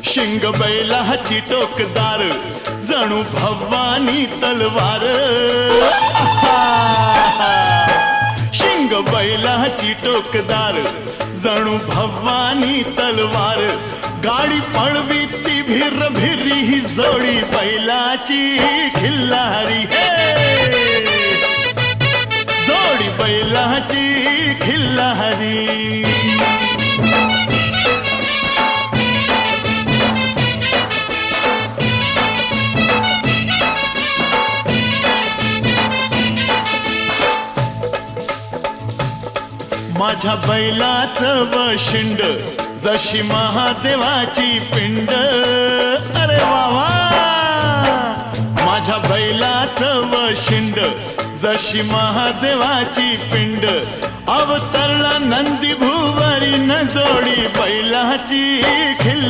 शिंग बैलाची टोकदार जणू भवानी तलवार। शिंग बैलाची टोकदार जणू भवानी तलवार। गाडी पळवी ती भिर भिरी ही जोडी बैलाची खिल्लारी। जोडी बैलाची खिल्लारी। माझ्या बैलाचं वशिंड जशी महादेवाची पिंड। अरे वावा, माझ्या बैलाचं वशिंड जशी महादेवाची पिंड। अवतरला नंदी भुवरी न जोडी बैलाची खिल्लारी।